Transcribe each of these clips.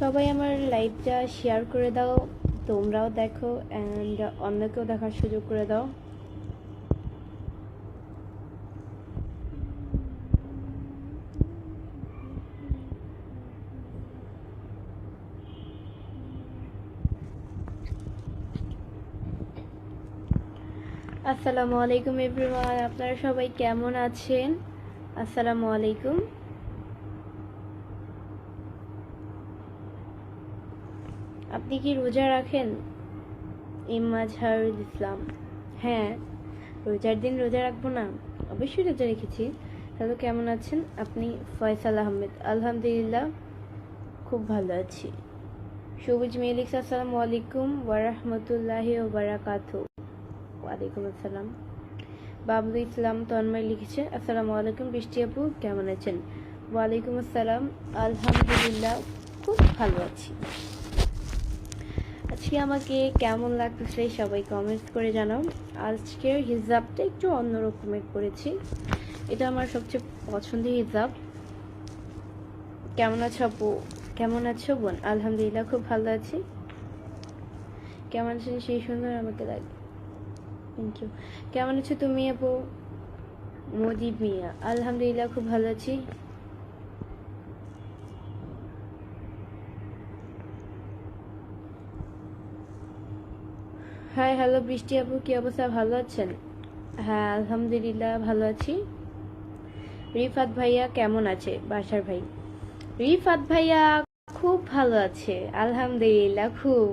সবাই আমার লাইভটা শেয়ার করে দাও, তোমরাও দেখো অ্যান্ড অন্যকেও দেখার সুযোগ করে দাও। আসসালামু আলাইকুম এভরিওয়ান, আপনারা সবাই কেমন আছেন? আসসালামু আলাইকুম। আপনি কি রোজা রাখেন? ইমাজহারুল ইসলাম, হ্যাঁ রোজার দিন রোজা রাখবো না? অবশ্যই রোজা রেখেছি। হ্যালো, কেমন আছেন আপনি? ফয়সাল আহমেদ, আলহামদুলিল্লাহ খুব ভালো আছি। সবুজ মেলিক্স, আসসালামু আলাইকুম ওয়ারাহমাতুল্লাহি ওয়া বারাকাতুহু। ওয়ালাইকুম আসসালাম। বাবলু ইসলাম তন্ময় লিখেছে, আসসালামু আলাইকুম বৃষ্টি আপু, কেমন আছেন? ওয়ালাইকুম আসসালাম, আলহামদুলিল্লাহ খুব ভালো আছি। আজকে আমাকে কেমন লাগতেছে সবাই কমেন্টস করে জানাও। আজকের হিজাবটা একটু অন্য রকমের করেছি, এটা আমার সবচেয়ে পছন্দের হিজাব। কেমন আছো আপু? কেমন আছো বোন? আলহামদুলিল্লাহ খুব ভালো আছি। কেমন আছেন সেই সুন্দর আমাকে লাগে, থ্যাংক ইউ। কেমন আছো তুমি আপু? মজিব মিয়া, আলহামদুলিল্লাহ খুব ভালো আছি। হাই হ্যালো বৃষ্টি আপু, কি অবস্থা, ভালো আছেন? হ্যাঁ আলহামদুলিল্লাহ ভালো আছি। রিফাত ভাইয়া কেমন আছে? বাসার ভাই রিফাত ভাইয়া খুব ভালো আছে আলহামদুলিল্লাহ খুব।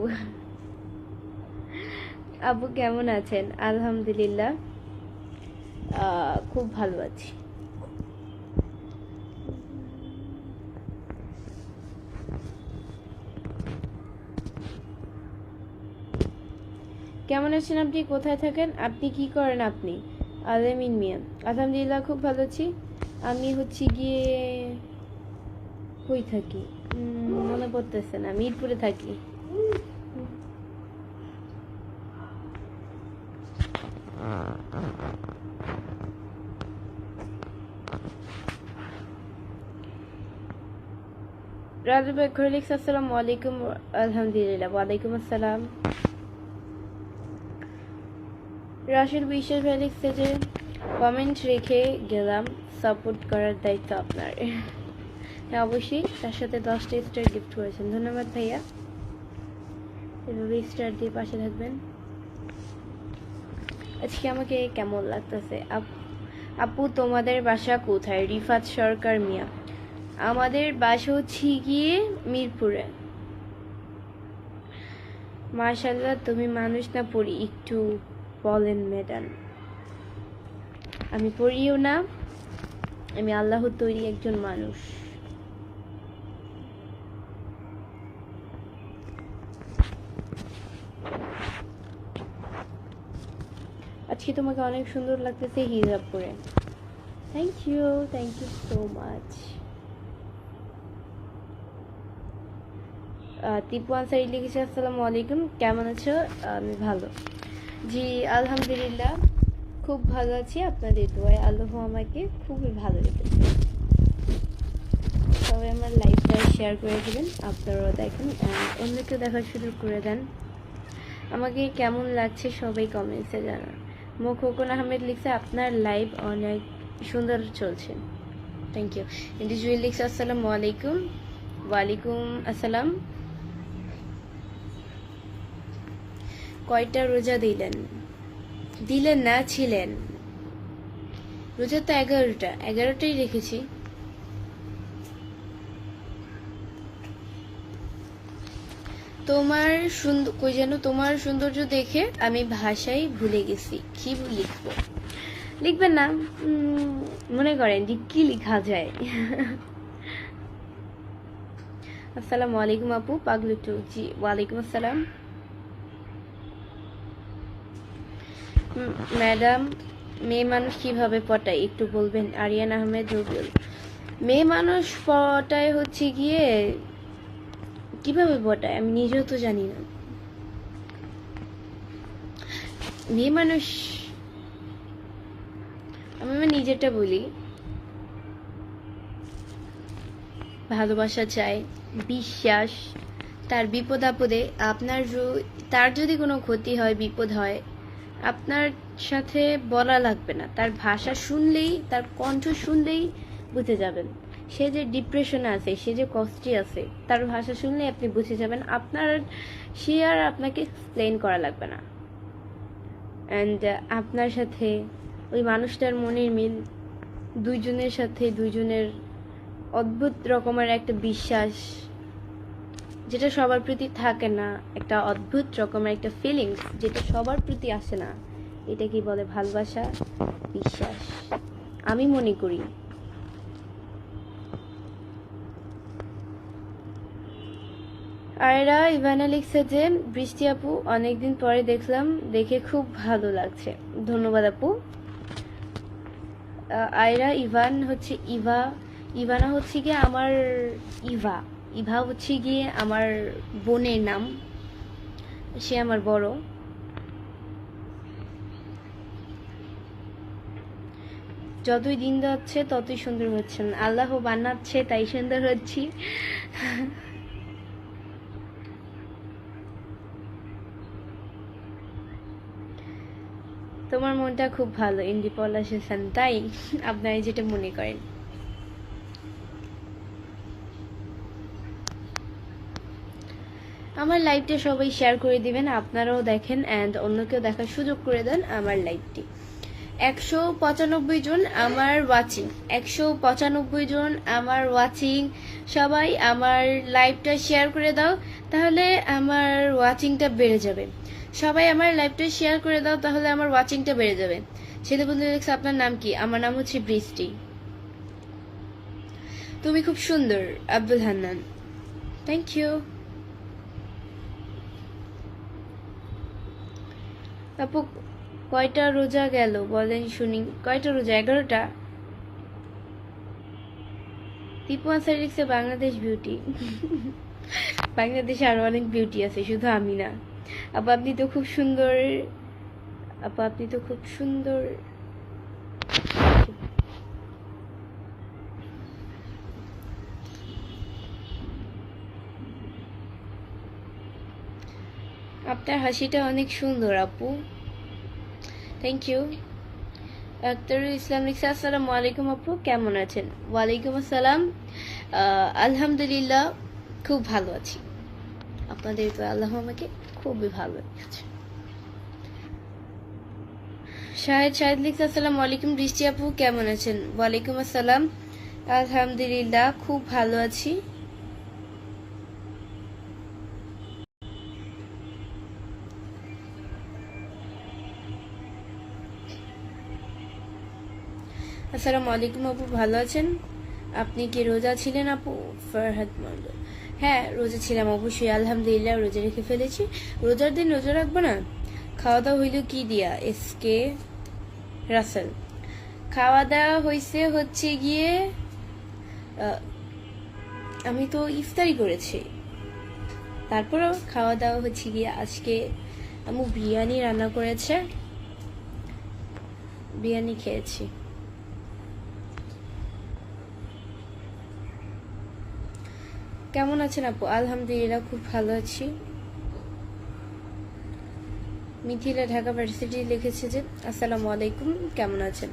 আপু কেমন আছেন? আলহামদুলিল্লাহ খুব ভালো আছি। কেমন আছেন আপনি? কোথায় থাকেন? আপনি কি করেন আপনি? আলামিন মিয়া, আলহামদুলিল্লাহ খুব ভালো আছি। আমি হচ্ছে গিয়ে কই থাকি মনে পড়তেছে না, মিরপুরে থাকি। রাজু ভাই খলিক্স, আসসালামু আলাইকুম। আলহামদুলিল্লাহ, ওয়ালাইকুম আসসালাম। রাশিদ বিশ্বাস ভাই লিখছে যে কমেন্ট রেখে গেলাম, সাপোর্ট করার দায়িত্ব আপনার। হ্যাঁ অবশ্যই, তার সাথে 10টা স্টার গিফট করেছেন, ধন্যবাদ ভাইয়া। এভাবে স্টার দিয়ে পাশে থাকবেন। আজকে আমাকে কেমন লাগতেছে? আপু তোমাদের বাসা কোথায়? রিফাত সরকার মিয়া, আমাদের বাসা হচ্ছে গিয়ে মিরপুরে। মাশাআল্লাহ, তুমি মানুষ না পড়ি একটু বলেন ম্যাডাম? আমি পড়িও না, আমি আল্লাহর তৈরি একজন মানুষ। আজকে তোমাকে অনেক সুন্দর লাগতেছে হিজাব পরে, thank you so much. Tipu Ansari লিখেছে, আসসালামু আলাইকুম, কেমন আছো? আমি ভালো, জি আলহামদুলিল্লাহ খুব ভালো আছি, আপনাদের দোয়ায় আল্লাহ আমাকে খুবই ভালো রেখেছে। সবাই আমার লাইভটা শেয়ার করে দেবেন, আপনারাও দেখেন অন্যকে দেখার সুযোগ করে দেন। আমাকে কেমন লাগছে সবাই কমেন্টসে জানান। খোকন আহমেদ লিখছে, আপনার লাইভ অনেক সুন্দর চলছে, থ্যাংক ইউ। ইন্ডিজুয়াল লিখছে, আসসালামু আলাইকুম। ওয়ালাইকুম আসসালাম। কয়টা রোজা দিলেন না ছিলেন? রোজা তো 11টাই রেখেছি। তোমার কই যেন, তোমার সৌন্দর্য দেখে আমি ভাষাই ভুলে গেছি, কি লিখবো? লিখবেন না, মনে করেন যে কি লিখা যায়। আসসালামু আলাইকুম আপু, পাগলু টু, জি ওয়ালাইকুম আসসালাম। ম্যাডাম মেয়ে মানুষ কিভাবে পটায় একটু বলবেন? আরিয়ান আহমেদ রবিউল, মেয়ে মানুষ পটায় হচ্ছে গিয়ে কিভাবে পটায় আমি নিজেও তো জানি না। মেয়ে মানুষ, আমি আমার নিজেরটা বলি, ভালোবাসা চাই, বিশ্বাস, তার বিপদ আপদে তার যদি কোনো ক্ষতি হয়, বিপদ হয়, আপনার সাথে বলা লাগবে না, তার ভাষা শুনলেই, তার কণ্ঠ শুনলেই বুঝে যাবেন সে যে ডিপ্রেশনে আছে, সে যে কষ্টে আছে। তার ভাষা শুনলেই আপনি বুঝে যাবেন। সে আর আপনাকে এক্সপ্লেন করা লাগবে না। অ্যান্ড আপনার সাথে ওই মানুষটার মনের মিল, দুইজনের সাথে দুইজনের অদ্ভুত রকমের একটা বিশ্বাস, যেটা সবার প্রতি থাকে না, একটা অদ্ভুত রকমের একটা ফিলিংস যেটা সবার প্রতি আসে না। এটা কি বলে? ভালোবাসা, বিশ্বাস, আমি মনে করি। আর এরা ইভানা লিখছে যে, বৃষ্টি আপু অনেকদিন পরে দেখলাম, দেখে খুব ভালো লাগছে। ধন্যবাদ আপু। আয়রা ইভান হচ্ছে ইভানা হচ্ছে গিয়ে আমার ইভা হচ্ছে গিয়ে আমার বোনের নাম, সে আমার বড়। যতই দিন যাচ্ছে ততই সুন্দর হচ্ছেন, আল্লাহ বানাচ্ছে তাই সুন্দর হচ্ছি। তোমার মনটা খুব ভালো ইন্দি পলাশ হাসান, তাই আপনারা যেটা মনে করেন। আমার লাইভটা সবাই শেয়ার করে দিবেন, আপনারাও দেখেন অ্যান্ড অন্যকেও দেখার সুযোগ করে দেন আমার লাইভটি। 195 জন আমার ওয়াচিং, 195 জন আমার ওয়াচিং। সবাই আমার লাইভটা শেয়ার করে দাও, তাহলে আমার ওয়াচিংটা বেড়ে যাবে। সবাই আমার লাইভটা শেয়ার করে দাও, তাহলে আমার ওয়াচিংটা বেড়ে যাবে। ছেলে বন্ধু লিখছে, আপনার নাম কি? আমার নাম হচ্ছে বৃষ্টি। তুমি খুব সুন্দর, আব্দুল হান্নান। থ্যাংক ইউ আপু। কয়টা রোজা গেল বলেন শুনি? কয়টা রোজা? 11টা। টিপু আনসার লিখছে, বাংলাদেশ বিউটি। বাংলাদেশে আরো অনেক বিউটি আছে, শুধু আমি না। আপু আপনি তো খুব সুন্দর, আপু আপনি তো খুব সুন্দর। আপনার হাসিটা অনেক সুন্দর আপু, থ্যাংক ইউ। আক্তারুল ইসলাম লিখছে, আসসালামু আলাইকুম আপু, কেমন আছেন? ওয়ালাইকুম আসসালাম। আলহামদুলিল্লাহ খুব ভালো আছি, আপনাদের তো আল্লাহ আমাকে খুবই ভালো রেখেছে। শাহেদ লিখছে, আসসালামু আলাইকুম বৃষ্টি আপু, কেমন আছেন? ওয়ালাইকুম আসসালাম, আলহামদুলিল্লাহ খুব ভালো আছি। আসসালামু আলাইকুম আপু, ভালো আছেন? আপনি কি রোজা ছিলেন আপু? ফরহাদ মন্ডল, হ্যাঁ রোজা ছিলাম অবশ্যই, আলহামদুলিল্লাহ রোজা রেখে ফেলেছি। রোজার দিন রোজা রাখবো না? খাওয়া দাওয়া হইল কি দিয়া? এসকে রাসেল, খাওয়া দাওয়া হচ্ছে গিয়ে আমি তো ইফতারি করেছি, তারপরেও খাওয়া দাওয়া হচ্ছে গিয়ে আজকে আম্মু বিরিয়ানি রান্না করেছে, বিরিয়ানি খেয়েছি। কেমন আছেন আপু? আলহামদুলিল্লাহ খুব ভালো আছি। মিথিলা ঢাকা ভার্সিটি লিখেছে যে, আসসালামু আলাইকুম, কেমন আছেন?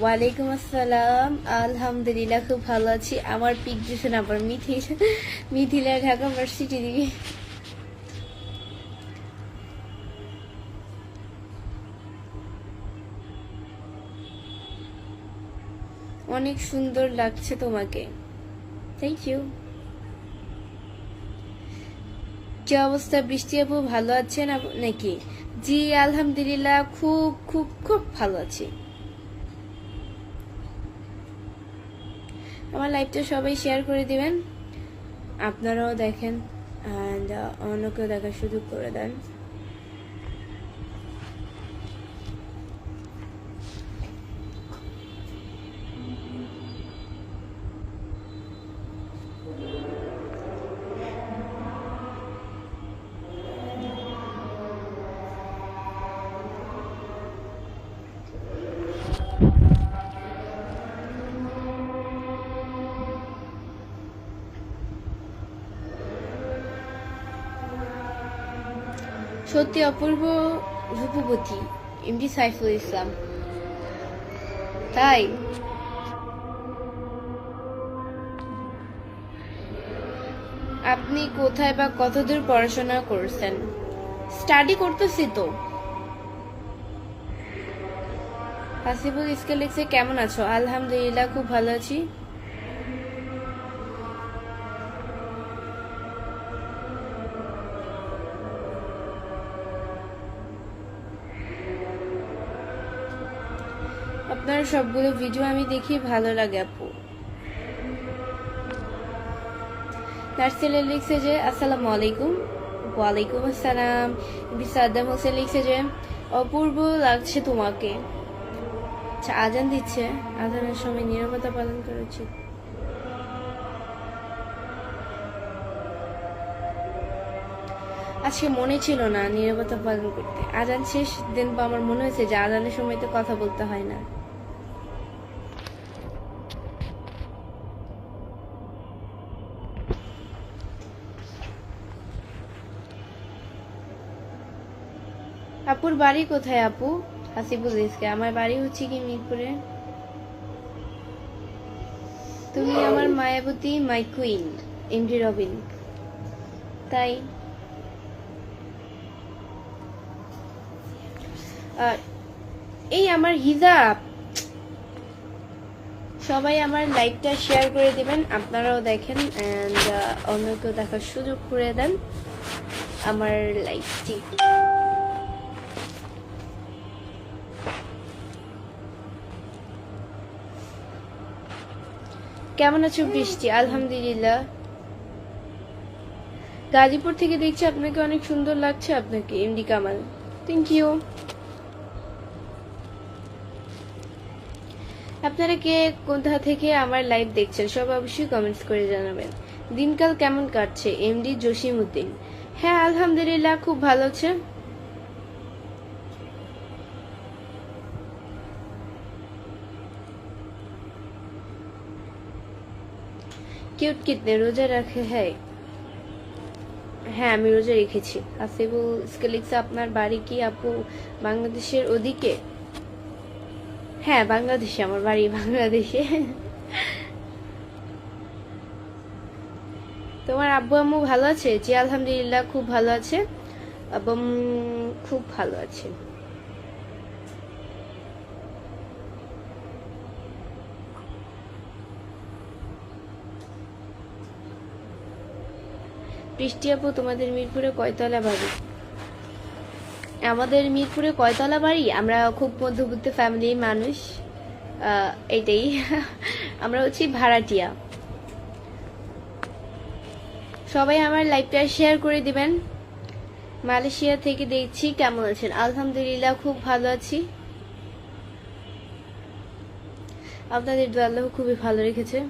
ওয়ালাইকুম আসসালাম, আলহামদুলিল্লাহ খুব ভালো আছি। আমার পিক দিয়েছেন আবার মিথিলা ঢাকা ভার্সিটি দিকে। অনেক সুন্দর লাগছে তোমাকে, থ্যাংক ইউ। কি অবস্থা বৃষ্টি আপু, ভালো আছেন নাকি? জি আলহামদুলিল্লাহ খুব খুব খুব ভালো আছি। আমার লাইভটা সবাই শেয়ার করে দিবেন, আপনারাও দেখেন অ্যান্ড অন্যকেও দেখার সুযোগ করে দেন। সত্যি অপূর্ব রূপবতী, এমডি সাইফুল ইসলাম। তাই আপনি কোথায় বা কতদূর পড়াশোনা করছেন? স্টাডি করতেছি তো। হাসিবুল ইসকে লিখছে, কেমন আছো? আলহামদুলিল্লাহ, খুব ভালো আছি। আপনার সবগুলো ভিডিও আমি দেখি, ভালো লাগে আপু। নার্সেলে লিখছে যে আসসালামু আলাইকুম। ওয়ালাইকুম আসসালাম। সাদ্দাম হোসেন লিখছে যে অপূর্ব লাগছে তোমাকে। আচ্ছা, আজান দিচ্ছে, আজানের সময় নীরবতা পালন করা উচিত। আজকে মনে ছিল না নীরবতা পালন করতে। আজান শেষ দিন আমার মনে হয়েছে যে আজানের সময় তো কথা বলতে হয় না। আপুর বাড়ি কোথায় আপু? হাসিবুল ইসকে, আমার বাড়ি হচ্ছে কি মিরপুরে। তুমি আমার মায়াবতী, মাই কুইন, এমডি রবিন। তাই এই আমার হিজাব। সবাই আমার লাইভটা শেয়ার করে দিবেন, আপনারাও দেখেন এন্ড অন্যকেও দেখার সুযোগ করে দেন আমার লাইভটি। কেমন আছো বৃষ্টি? আলহামদুলিল্লাহ। গাজীপুর থেকে দেখছি, আপনাকে অনেক সুন্দর লাগছে। আপনাকে এমডি কামাল, থ্যাংক ইউ। আপনারা কে কোথা থেকে আমার লাইভ দেখছেন সব অবশ্যই কমেন্টস করে জানাবেন। দিনকাল কেমন কাটছে? এমডি জসিম উদ্দিন, হ্যাঁ আলহামদুলিল্লাহ, খুব ভালো আছে। কিউট কিতনে রোজা রাখে? হ্যাঁ হ্যাঁ, আমি রোজা রেখেছি। আসিবুল স্কেলিক্স, আপনার বাড়ি কি আপু বাংলাদেশের ওদিকে? হ্যাঁ বাংলাদেশে, আমার বাড়ি বাংলাদেশে। তোমার আব্বু আম্মু ভালো আছে? জি আলহামদুলিল্লাহ, খুব ভালো আছে এবং খুব ভালো আছে। বৃষ্টি আপু, তোমাদের মিরপুরে কয়তলা বাড়ি? আমাদের মিরপুরে কয়তলা বাড়ি? আমরা খুব মধ্যবিত্ত ফ্যামিলির মানুষ, এটাই। আমরা হচ্ছি ভাড়াটিয়া। সবাই আমার লাইভটা শেয়ার করে দিবেন। মালয়েশিয়া থেকে দেখছি, কেমন আছেন? আলহামদুলিল্লাহ, খুব ভালো আছি। আপনাদের দোয়া আল্লাহ খুবই ভালো রেখেছে।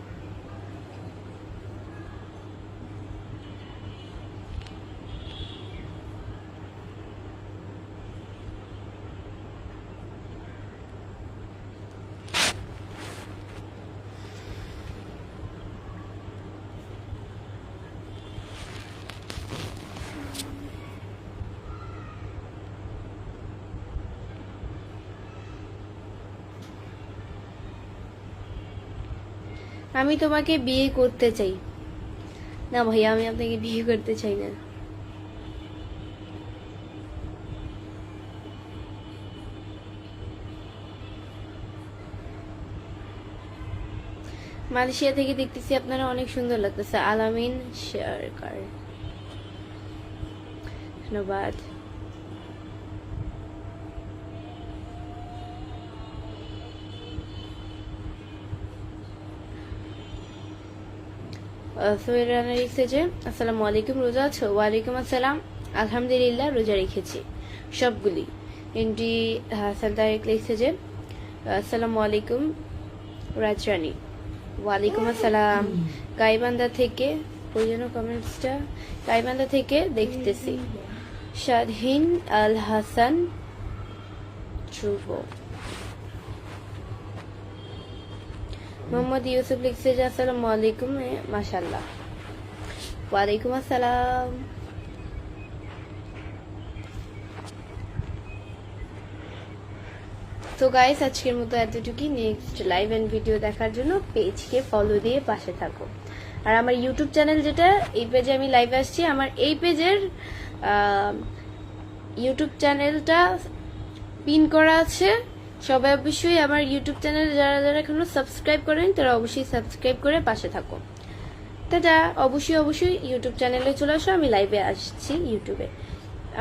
আমি তোমাকে বিয়ে করতে চাই। না ভাইয়া, আমি আপনাকে বিয়ে করতে চাই না। মালয়েশিয়া থেকে দেখতেছি, আপনারা অনেক সুন্দর লাগতেছে। আলামিন সরকার, ধন্যবাদ। সোহেল রানা লিখছে যে আসসালামু আলাইকুম, রোজা আছো? ওয়ালাইকুম আসসালাম, আলহামদুলিল্লাহ, রোজা রেখেছি সবগুলি। এমডি হাসান তারেক লিখছে যে আসসালামু আলাইকুম রাজরানী। ওয়ালাইকুম আসসালাম। গাইবান্ধা থেকে, ওই জন্য কমেন্টসটা, গাইবান্ধা থেকে দেখতেছি। শাহিন আল হাসান ধ্রুব। মোহাম্মদ ইউসুফ লিখছে যে আসসালামু আলাইকুম, মাশাআল্লাহ। ওয়ালাইকুম আসসালাম। তো গাইস আজকের মতো এতটুকুই। নেক্সট লাইভ এন্ড ভিডিও দেখার জন্য পেজকে ফলো দিয়ে পাশে থাকো। আর আমার ইউটিউব চ্যানেল যেটা, এই পেজে আমি লাইভে আসছি, আমার এই পেজের ইউটিউব চ্যানেলটা পিন করা আছে। সবাই অবশ্যই আমার ইউটিউব চ্যানেল যারা যারা এখনো সাবস্ক্রাইব করেন তারা অবশ্যই সাবস্ক্রাইব করে পাশে থাকো। টাটা। অবশ্যই ইউটিউব চ্যানেলে চলে আসো, আমি লাইভে আসছি ইউটিউবে।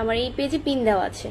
আমার এই পেজে পিন দেওয়া আছে।